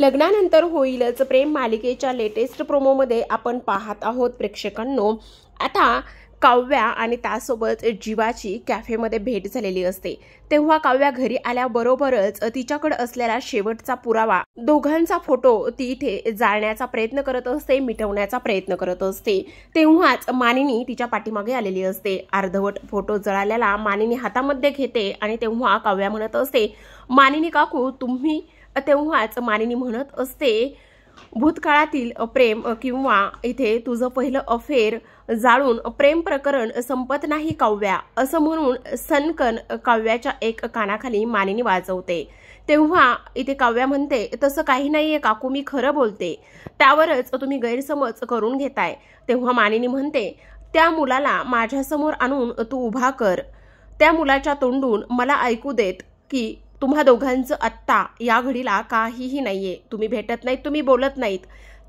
लग्नानंतर होईलच प्रेम मालिकेच्या लेटेस्ट प्रोमोमध्ये आपण पाहत आहोत प्रेक्षकांनो, आता काव्या आणि त्यासोबत जीवाची कॅफेमध्ये भेट झालेली असते। तेव्हा काव्या घरी आल्याबरोबरच तिच्याकडे असलेला शेवटचा पुरावा, दोघांचा फोटो ती इथे जाळण्याचा प्रयत्न करत असते, मिटवण्याचा प्रयत्न करत असते। तेव्हाच मानिनी तिच्या पाठीमागे आलेली असते। अर्धवट फोटो जळालेला मानिनी हातामध्ये घेते आणि तेव्हा काव्या म्हणत असते, मानिनी काकू तुम्ही। तेव्हाच मानिनी म्हणत असते, भूतकाळातील प्रेम किंवा इथे तुझं पहिलं अफेअर जाळून प्रेम प्रकरण संपत नाही काव्या, असं म्हणून सनकन काव्याच्या एक कानाखाली मानिनी वाजवते। तेव्हा इथे काव्या म्हणते, तसं काही नाहीये काकू, मी खरं बोलते, त्यावरच तुम्ही गैरसमज करून घेताय। तेव्हा मानिनी म्हणते, त्या मुलाला माझ्यासमोर आणून तू उभा कर, त्या मुलाच्या तोंडून मला ऐकू देत की तुम्हा दोघांचं आत्ता या घडीला काहीही नाहीये, तुम्ही भेटत नाहीत, तुम्ही बोलत नाहीत,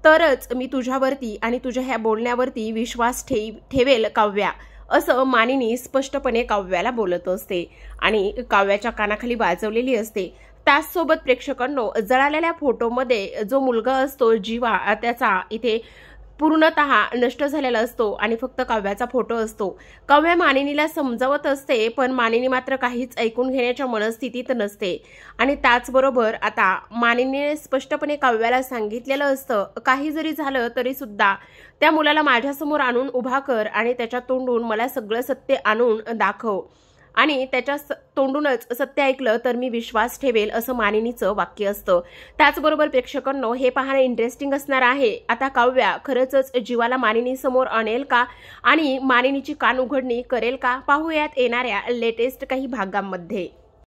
तरच मी तुझ्यावरती आणि तुझ्या ह्या बोलण्यावरती विश्वास ठेवेल काव्या, असं मानिनी स्पष्टपणे काव्याला बोलत असते आणि काव्याच्या कानाखाली वाजवलेली असते। त्याचसोबत प्रेक्षकांनो, जळालेल्या फोटोमध्ये जो मुलगा असतो जीवा, त्याचा इथे पूर्णतः नष्ट झालेला असतो आणि फक्त काव्याचा फोटो असतो। काव्या मानिनीला समजावत असते, पण मानिनी मात्र काहीच ऐकून घेण्याच्या मनस्थितीत नसते आणि त्याचबरोबर आता मानिनीने स्पष्टपणे काव्याला सांगितलेलं असतं, काही जरी झालं तरी सुद्धा त्या मुलाला माझ्यासमोर आणून उभा कर आणि त्याच्या तोंडून मला सगळं सत्य आणून दाखव आणि त्याच्या तोंडूनच सत्य ऐकलं तर मी विश्वास ठेवेल, असं मानिनीचं वाक्य असतं। त्याचबरोबर प्रेक्षकांनो, हे पाहणं इंटरेस्टिंग असणार आहे। आता काव्या खरंच जीवाला मानिनी समोर आणेल का आणि मानिनीची कान उघडणी करेल का, पाहूयात येणाऱ्या लेटेस्ट काही भागांमध्ये।